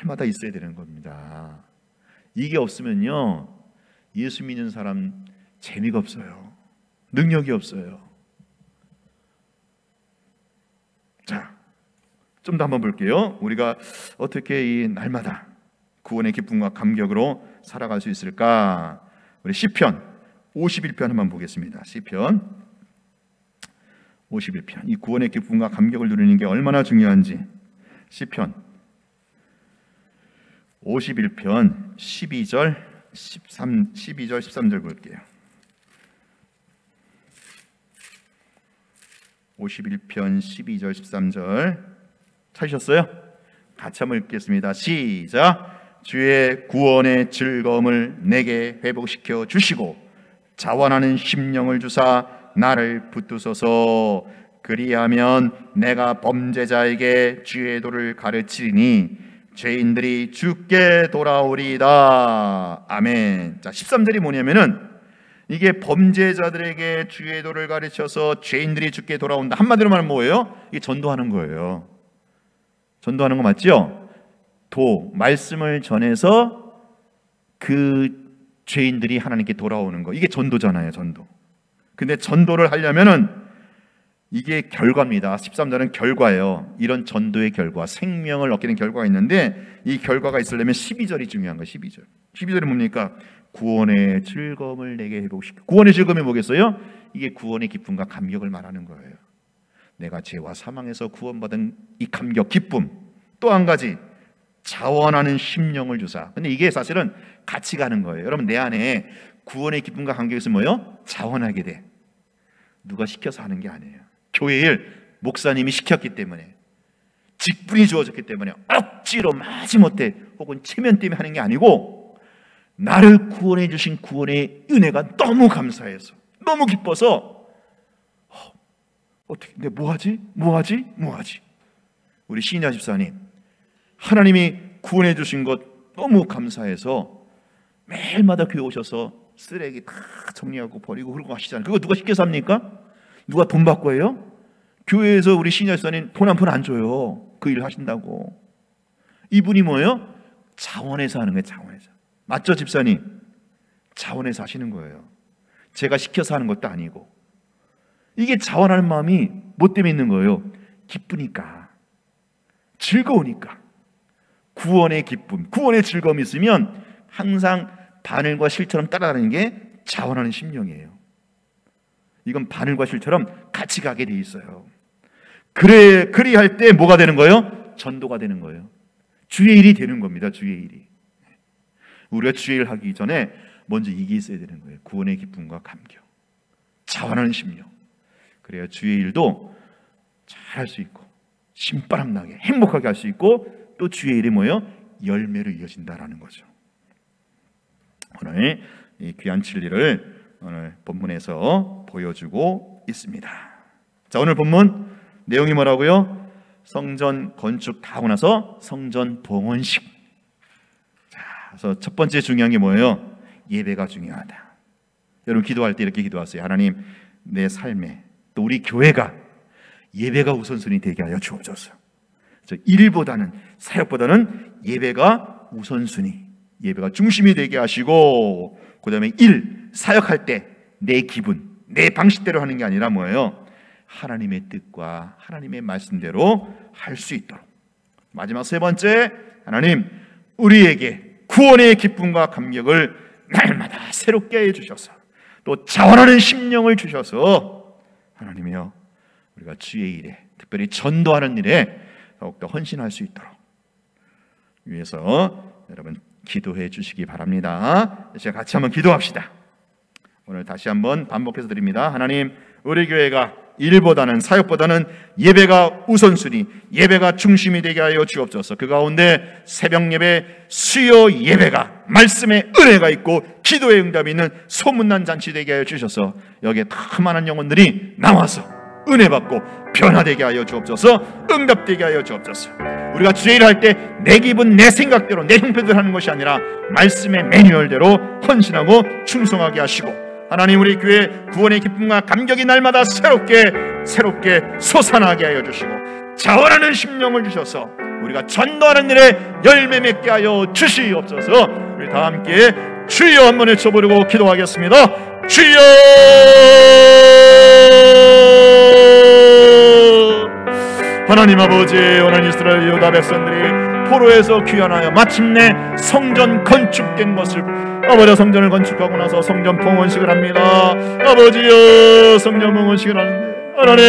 날마다 있어야 되는 겁니다. 이게 없으면요, 예수 믿는 사람 재미가 없어요. 능력이 없어요. 자, 좀 더 한번 볼게요. 우리가 어떻게 이 날마다 구원의 기쁨과 감격으로 살아갈 수 있을까? 우리 시편 51편 한번 보겠습니다. 시편 51편. 이 구원의 기쁨과 감격을 누리는 게 얼마나 중요한지. 시편 51편 12절 13절 볼게요. 51편 12절 13절 찾으셨어요? 같이 한번 읽겠습니다. 시작. 주의 구원의 즐거움을 내게 회복시켜 주시고 자원하는 심령을 주사 나를 붙드소서. 그리하면 내가 범죄자에게 주의 도를 가르치리니 죄인들이 주께 돌아오리이다. 아멘. 자, 13절이 뭐냐면은 이게 범죄자들에게 주의 도를 가르쳐서 죄인들이 주께 돌아온다. 한마디로 말하면 뭐예요? 이게 전도하는 거예요. 전도하는 거 맞죠? 말씀을 전해서 그 죄인들이 하나님께 돌아오는 거, 이게 전도잖아요. 전도. 근데 전도를 하려면은 이게 결과입니다. 13절은 결과예요. 이런 전도의 결과, 생명을 얻게 된 결과가 있는데, 이 결과가 있으려면 12절이 중요한 거예요. 12절이 뭡니까? 구원의 즐거움을 내게 회복시켜. 구원의 즐거움이 뭐겠어요? 이게 구원의 기쁨과 감격을 말하는 거예요. 내가 죄와 사망에서 구원받은 이 감격, 기쁨. 또 한 가지, 자원하는 심령을 주사. 근데 이게 사실은 같이 가는 거예요. 여러분, 내 안에 구원의 기쁨과 감격이 있으면 뭐예요? 자원하게 돼. 누가 시켜서 하는 게 아니에요. 교회 일 목사님이 시켰기 때문에, 직분이 주어졌기 때문에 억지로 마지못해 혹은 체면 때문에 하는 게 아니고, 나를 구원해 주신 구원의 은혜가 너무 감사해서, 너무 기뻐서 어떻게, 근데 뭐하지? 우리 신야 집사님, 하나님이 구원해 주신 것 너무 감사해서 매일마다 교회 오셔서 쓰레기 다 정리하고 버리고 그러고 하시잖아요. 그거 누가 시켜서 합니까? 누가 돈 받고 해요? 교회에서 우리 신야 집사님 돈 한 푼 안 줘요. 그 일 하신다고. 이분이 뭐예요? 자원해서 하는 거예요. 자원해서. 맞죠, 집사님? 자원해서 하시는 거예요. 제가 시켜서 하는 것도 아니고. 이게 자원하는 마음이 뭐 때문에 있는 거예요? 기쁘니까, 즐거우니까. 구원의 기쁨, 구원의 즐거움이 있으면 항상 바늘과 실처럼 따라가는 게 자원하는 심령이에요. 이건 바늘과 실처럼 같이 가게 돼 있어요. 그리할 때 뭐가 되는 거예요? 전도가 되는 거예요. 주의 일이 되는 겁니다. 주의 일이. 우리가 주의 일 하기 전에 먼저 이게 있어야 되는 거예요. 구원의 기쁨과 감격, 자원하는 심령. 그래야 주의 일도 잘할 수 있고, 신바람 나게 행복하게 할 수 있고, 또 주의 일이 뭐예요? 열매로 이어진다라는 거죠. 오늘 이 귀한 진리를 오늘 본문에서 보여주고 있습니다. 자, 오늘 본문 내용이 뭐라고요? 성전 건축 다 하고 나서 성전 봉헌식. 자, 그래서 첫 번째 중요한 게 뭐예요? 예배가 중요하다. 여러분, 기도할 때 이렇게 기도하세요. 하나님, 내 삶에 또 우리 교회가 예배가 우선순위 되게 하여 주옵소서. 일보다는, 사역보다는 예배가 우선순위, 예배가 중심이 되게 하시고, 그 다음에 사역할 때 내 기분, 내 방식대로 하는 게 아니라 뭐예요? 하나님의 뜻과 하나님의 말씀대로 할 수 있도록. 마지막 세 번째, 하나님, 우리에게 구원의 기쁨과 감격을 날마다 새롭게 해주셔서, 또 자원하는 심령을 주셔서, 하나님이여, 우리가 주의 일에, 특별히 전도하는 일에 더욱더 헌신할 수 있도록 위해서 여러분 기도해 주시기 바랍니다. 이제 같이 한번 기도합시다. 오늘 다시 한번 반복해서 드립니다. 하나님, 우리 교회가 일보다는, 사역보다는 예배가 우선순위, 예배가 중심이 되게 하여 주옵소서. 그 가운데 새벽 예배, 수요 예배가 말씀의 은혜가 있고 기도의 응답이 있는 소문난 잔치 되게 하여 주셔서 여기에 더 많은 영혼들이 나와서 은혜 받고 변화되게 하여 주옵소서. 응답되게 하여 주옵소서. 우리가 주의 일을 할 때 내 기분, 내 생각대로, 내 형편대로 하는 것이 아니라 말씀의 매뉴얼대로 헌신하고 충성하게 하시고, 하나님, 우리 교회 구원의 기쁨과 감격이 날마다 새롭게 솟아나게 하여 주시고, 자원하는 심령을 주셔서 우리가 전도하는 일에 열매 맺게 하여 주시옵소서. 우리 다 함께 주여 한번 외쳐보려고 기도하겠습니다. 주여! 하나님 아버지, 오늘 이스라엘 유다 백성들이 포로에서 귀환하여 마침내 성전 건축된 것을, 아버지, 성전을 건축하고 나서 성전 봉헌식을 합니다. 아버지여, 성전 봉헌식을 하는데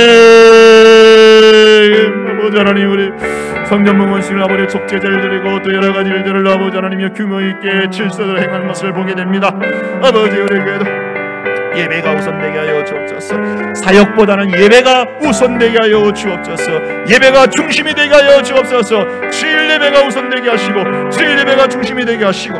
아버지 하나님, 우리 성전 봉헌식을 아버지 속죄제를 드리고 또 여러 가지 일들을 아버지 하나님의 규모 있게 질서대로 행하는 것을 보게 됩니다. 아버지, 우리 교회도 예배가 우선되게 하여 주옵소서. 사역보다는 예배가 우선되게 하여 주옵소서. 예배가 중심이 되게 하여 주옵소서. 주일 예배가 우선되게 하시고, 주일 예배가 중심이 되게 하시고,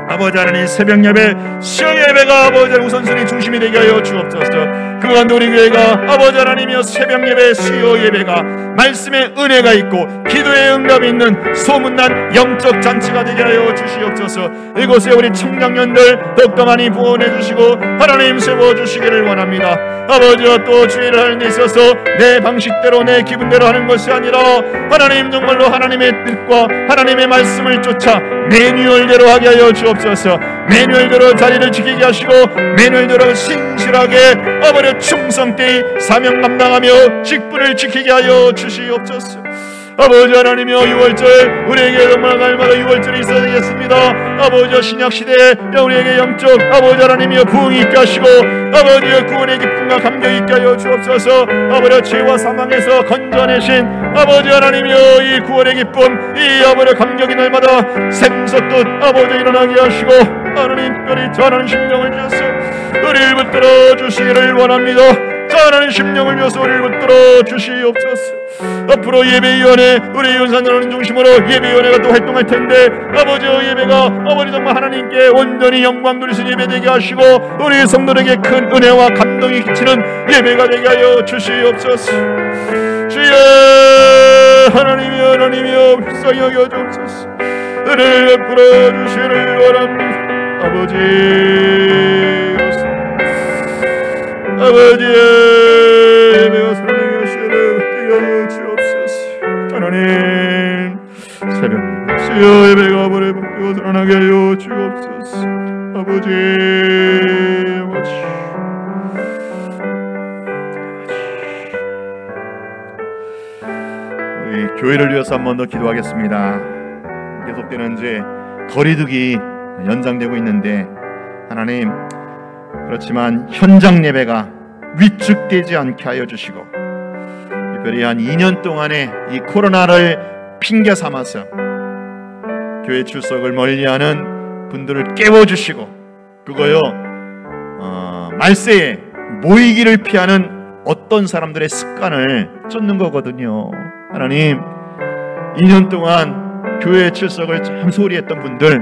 아버지 하나님, 새벽 예배, 수요 예배가 아버지 우선순위 중심이 되게 하여 주옵소서. 그 가운데 우리 교회가 아버지 하나님이여 새벽 예배, 수요 예배가 말씀의 은혜가 있고 기도의 응답이 있는 소문난 영적 잔치가 되게 하여 주시옵소서. 이곳에 우리 청장년들 더욱더 많이 부원해 주시고 하나님 세워주시기를 원합니다. 아버지와 또 주의를 하는 데 있어서 내 방식대로 내 기분대로 하는 것이 아니라 하나님 정말로 하나님의 뜻과 하나님의 말씀을 쫓아 매뉴얼대로 하게 하여 주옵소서. 매뉴얼대로 자리를 지키게 하시고 매뉴얼대로 신실하게 아버지 충성되이 사명 감당하며 직분을 지키게 하여 주시옵소서. 아버지 하나님이여, 6월절 우리에게 정말 날마다 6월절이 있어야 되겠습니다. 아버지여, 신약시대에 우리에게 영적 아버지 하나님이여 부흥이 있게 하시고 아버지여 구원의 기쁨과 감격이 있게 하여 주옵소서. 아버지여, 죄와 사망에서 건져내신 아버지 하나님이여 이 구원의 기쁨, 이 아버지여 감격이 날마다 샘솟듯 아버지 일어나게 하시고 하나님 특별히 전하는 심령을 주셔서 우리를 붙들어 주시기를 원합니다. 전하는 심령을 주셔서 우리를 붙들어 주시옵소서. 앞으로 예배위원회 우리 윤산전하는 중심으로 예배위원회가 또 활동할 텐데 아버지의 예배가 아버지 정말 하나님께 온전히 영광 돌리신 예배 되게 하시고 우리 성도에게 큰 은혜와 감동이 끼치는 예배가 되게 하여 주시옵소서. 주여 하나님이여, 하나님이여 불쌍히 여겨 주옵소서. 은혜를 베풀어 주시기를 원합니다. 아버지의 예배가 사랑하여 주시기를 주옵소서. 하나님, 새벽 예배, 수요 예배가 아버지 복되고 살아나게 하여 주옵소서. 아버지, 우리 교회를 위해서 한 번 더 기도하겠습니다. 계속되는 이제 거리두기 연장되고 있는데 하나님, 그렇지만 현장 예배가 위축되지 않게 하여 주시고 특별히 한 2년 동안의 이 코로나를 핑계 삼아서 교회 출석을 멀리하는 분들을 깨워주시고 그거요 말세에 모이기를 피하는 어떤 사람들의 습관을 쫓는 거거든요. 하나님, 2년 동안 교회 출석을 참 소홀히 했던 분들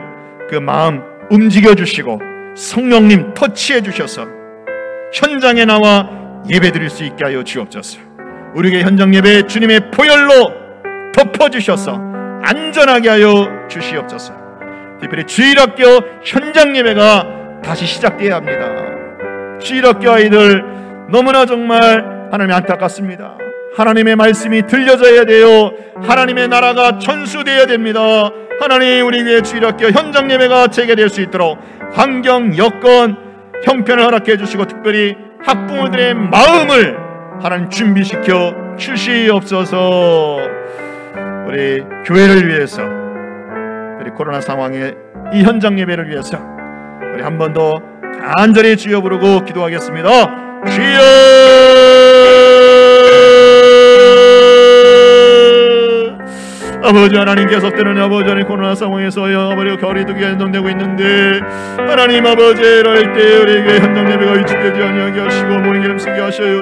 그 마음 움직여 주시고 성령님 터치해 주셔서 현장에 나와 예배 드릴 수 있게 하여 주옵소서. 우리에게 현장 예배 주님의 보혈로 덮어주셔서 안전하게 하여 주시옵소서. 특별히 주일학교 현장 예배가 다시 시작되어야 합니다. 주일학교 아이들 너무나 정말 하나님 안타깝습니다. 하나님의 말씀이 들려져야 돼요. 하나님의 나라가 전수되어야 됩니다. 하나님, 우리 교회 주일학교 현장 예배가 재개될 수 있도록 환경, 여건, 형편을 허락해 주시고 특별히 학부모들의 마음을 하나님 준비시켜 주시옵소서. 우리 교회를 위해서, 우리 코로나 상황의 이 현장 예배를 위해서 우리 한 번 더 간절히 주여 부르고 기도하겠습니다. 주여, 아버지 하나님, 계속되는 아버지 하나님 코로나 상황에서 아버지 거리두기가 연장되고 있는데 하나님 아버지 이럴 때 우리에게 현장 예배가 위축되지 아니하게 하시고 모인 기름 쓰게 하셔요.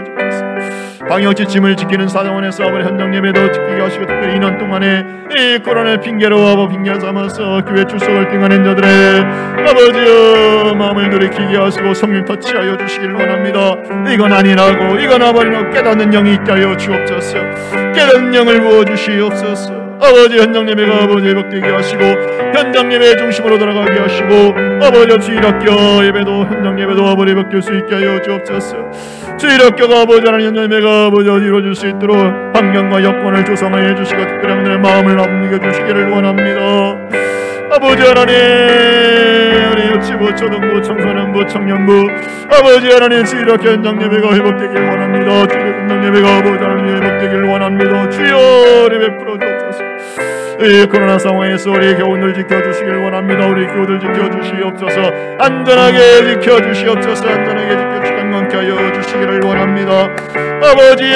방역 지침을 지키는 사정원에서 아버지 현장 예배도 지키게 하시고 특별히 2년 동안에 이 코로나 핑계로 아버지 핑계 삼아서 교회 출석을 빙하는 자들의 아버지여 마음을 돌이키게 하시고 성령 터치하여 주시길 원합니다. 이건 아니라고, 이건 아버지는 깨닫는 영이 있게 하여 주옵소서. 깨닫는 영을 부어주시옵소서. 아버지 현장 예배가 아버지 회복되게 하시고 현장 예배 중심으로 돌아가게 하시고 아버지 주일학교 예배도 현장 예배도 아버지 회복될 수 있게 하여 주옵소서. 주일학교가 아버지 하나님 현장 예배가 아버지 이루어질 수 있도록 환경과 여건을 조성하여 주시고 특별한 분의 마음을 남겨 주시기를 원합니다. 아버지 하나님, 우리 유치부, 초등부, 청소년부, 청년부 아버지 하나님 주일학교 현장 예배가 회복되길 원합니다. 주일 현장 예배가 아버지 하나님 회복되길 원합니다. 주여 우리 베풀어 주옵소서. 이 코로나 상황에서 우리 교우들 지켜주시길 원합니다. 우리 교우들 지켜주시옵소서. 안전하게 지켜주시옵소서. 안전하게 지켜주시고 건강케 하여 주시기를 원합니다. 아버지께서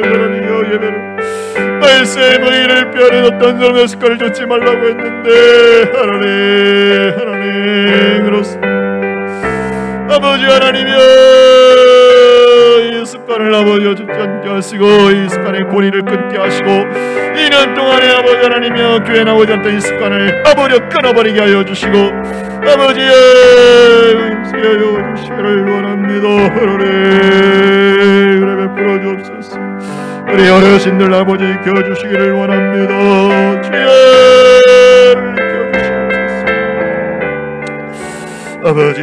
하나님의 예배를 말세의 의를 뼈에 어떤 사람의 습관을 쫓지 말라고 했는데 하나님 그렇습니다. 아버지 하나님이여, 이 습관을 아버지 주지 않게 하시고 이 습관의 고리를 끊게 하시고 2년 동안에 아버지 하나님이여 교회 나오지 않던 이 습관을 아버지 끊어버리게 하여 주시고 아버지의 임수하여 주시기를 원합니다. 하나님 은혜 베풀어 주옵소서. 우리 어르신들 아버지 켜주시기를 원합니다. 주여를 켜주시옵소서. 아버지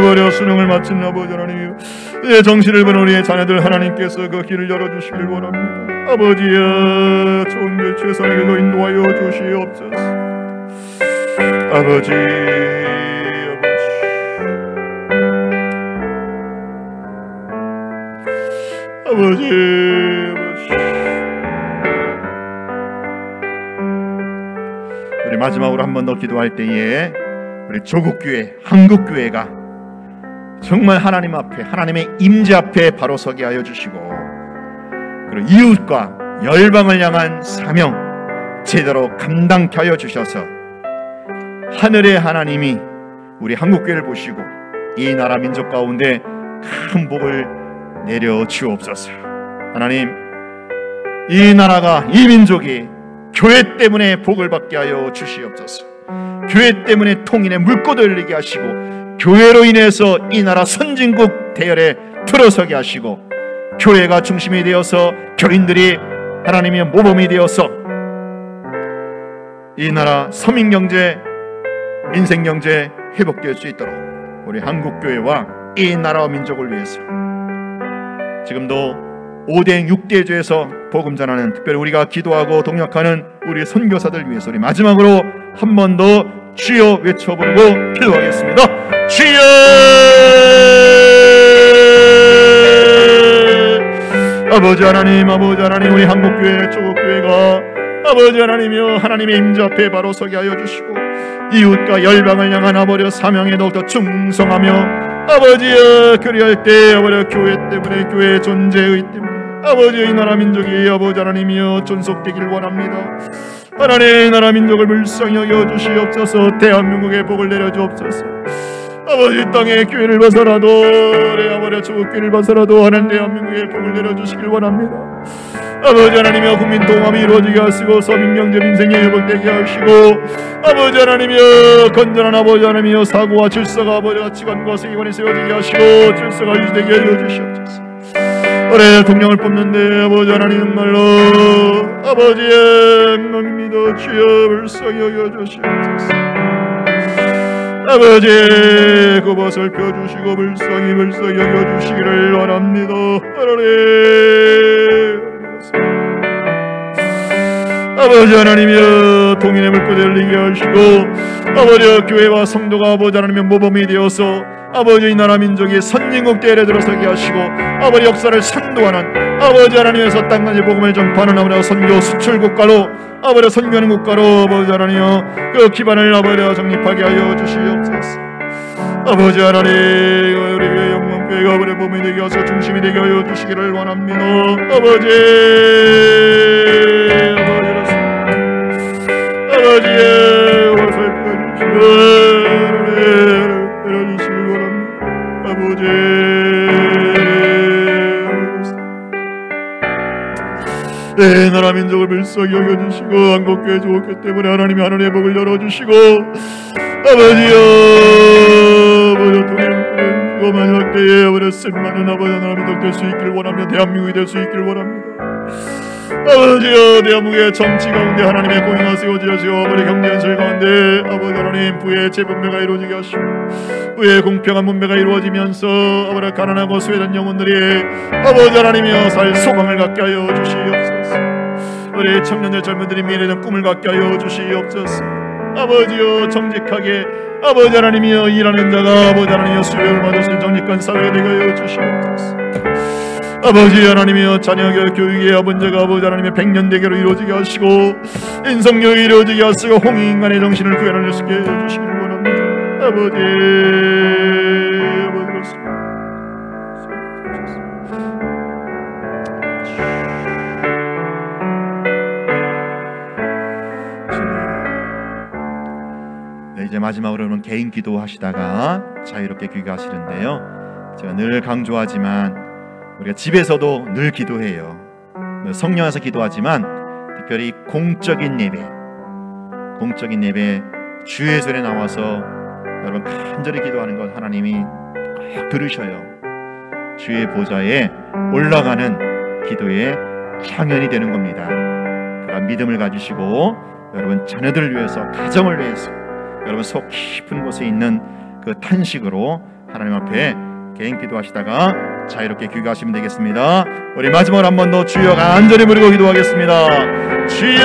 버려 수능을 마친 아버지 하나님 내 정신을 본 우리의 자녀들 하나님께서 그 길을 열어주시길 원합니다. 아버지여 좋은 길 최선의 길로 인도하여 주시옵소서. 아버지 우리 마지막으로 한 번 더 기도할 때에 우리 조국교회 한국교회가 정말 하나님 앞에 하나님의 임재 앞에 바로 서게 하여 주시고 그리고 이웃과 열방을 향한 사명 제대로 감당케 하여 주셔서 하늘의 하나님이 우리 한국교회를 보시고 이 나라 민족 가운데 큰 복을 내려 주옵소서. 하나님 이 나라가 이 민족이 교회 때문에 복을 받게 하여 주시옵소서. 교회 때문에 통일의 물꼬도 열리게 하시고 교회로 인해서 이 나라 선진국 대열에 들어서게 하시고 교회가 중심이 되어서 교인들이 하나님의 모범이 되어서 이 나라 서민경제 민생경제 회복될 수 있도록 우리 한국교회와 이 나라와 민족을 위해서 지금도 5대 6대주에서 복음 전하는 특별히 우리가 기도하고 동역하는 우리 선교사들 위해서 우리 마지막으로 한 번 더 주여 외쳐 부르고 기도하겠습니다. 주여 아버지 하나님 우리 한국교회 조국교회가 아버지 하나님이여 하나님의 임재 앞에 바로 서게 하여 주시고 이웃과 열방을 향한 아버지 사명에 더욱더 충성하며 아버지여 그리할 때 아버지 교회 때문에 교회의 존재의 때문에 아버지 이 나라 민족이 아버지 하나님이여 존속되길 원합니다. 하나님 나라 민족을 불쌍히 여겨 주시옵소서. 대한민국에 복을 내려 주옵소서. 아버지 땅의 교회를 봐서라도 내 아버지 조국교회를 봐서라도 하나님 대한민국에 복을 내려 주시길 원합니다. 아버지 하나님이여 국민 통합이 이루어지게 하시고 서민경제 민생이 회복되게 하시고 아버지 하나님이여 건전한 아버지 하나님이여 사고와 질서가 아버지 가치관과 세계관이 세워지게 하시고 질서가 유지되게 하여 주시옵소서. 올해 대통령을 뽑는데 아버지 하나님 정말로 아버지의 영광입니다. 주여 불쌍히 여겨주시옵소서. 아버지 그것을 펴주시고 불쌍히 여겨주시기를 원합니다. 아버지 하나님이여 통일의 물꼬 열리게 하시고 아버지 교회와 성도가 아버지 하나님의 모범이 되어서 아버지 이 나라 민족이 선진국 대열에 들어서게 하시고 아버지 역사를 선도하는 아버지 하나님에서 땅까지 복음을 전파하는 아버지 선교 수출 국가로 아버지 선교하는 국가로 아버지 하나님여 그 기반을 아버지 정립하게 하여 주시옵소서. 아버지 하나님 우리의 영광교회가 아버지 몸이 되게 하셔 중심이 되게 하여 주시기를 원합니다. 아버지의 옷을 펴주시기를 원합니다. 아버지 내 나라 민족을 불쌍히 여겨주시고 한국교회 조국교회 때문에 하나님이 하늘의 복을 열어주시고 아버지여 아버지 통일을 마지막 때에 아버지 쓸만한 아버지 나라 민족 될 수 있기를 원하며 대한민국이 될 수 있기를 원합니다. 아버지여 대한민국의 정치 가운데 하나님의 공의가 세워지시고 아버지 경제 현실 가운데 아버지 하나님 부의 재분배가 이루어지게 하시고 부의 공평한 분배가 이루어지면서 아버지 가난하고 소외된 영혼들이 아버지 하나님이여 살 소망을 갖게 하여 주시옵소서. 우리 청년들 젊은들이 미래는 꿈을 갖게 하여 주시옵소서. 아버지여 정직하게 아버지 하나님이여 일하는 자가 아버지 하나님이여 수요를 받을 수 있는 정직한 사회가 되게 하여 주시옵소서. 아버지 하나님이여 자녀교육 교육의 문제가 아버지 하나님의 백년대계로 이루어지게 하시고 인성교육이 이루어지게 하시고 홍익인간의 정신을 구현할 수 있게 해주시기를 원합니다. 아버지 그렇습니다. 이제 마지막으로는 개인 기도하시다가 자유롭게 귀가하시는데요. 제가 늘 강조하지만 우리가 집에서도 늘 기도해요. 성령 안에서 기도하지만 특별히 공적인 예배 주의 손에 나와서 여러분 간절히 기도하는 것 하나님이 꼭 들으셔요. 주의 보좌에 올라가는 기도의 향연이 되는 겁니다. 그런 믿음을 가지시고 여러분 자녀들을 위해서, 가정을 위해서, 여러분 속 깊은 곳에 있는 그 탄식으로 하나님 앞에 개인 기도하시다가 자유롭게 귀가하시면 되겠습니다. 우리 마지막으로 한 번 더 주여 간절히 부르고 기도하겠습니다. 주여,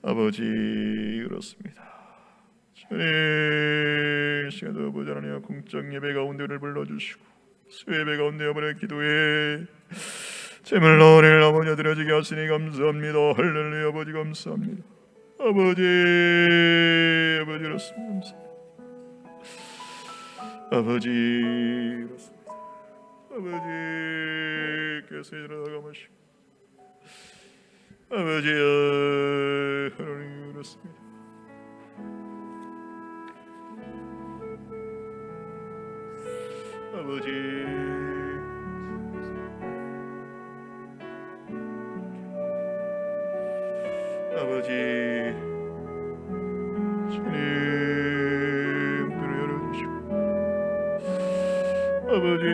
아버지, 그렇습니다. 주님, 시간도 아버지 하나님 공적 예배 가운데 우리를 불러주시고 수예배 가운데 아버지의 기도에 제물로 우리를 아버지 드려지게 하시니 감사합니다. 할렐루야. 아버지 감사합니다. 아버지 그렇습니다. 아버지 그렇습니다. 아버지께서 일어나가 마시고 아버지 하나님 그렇습니다. 아버지 주님 문을 열어주시고 아버지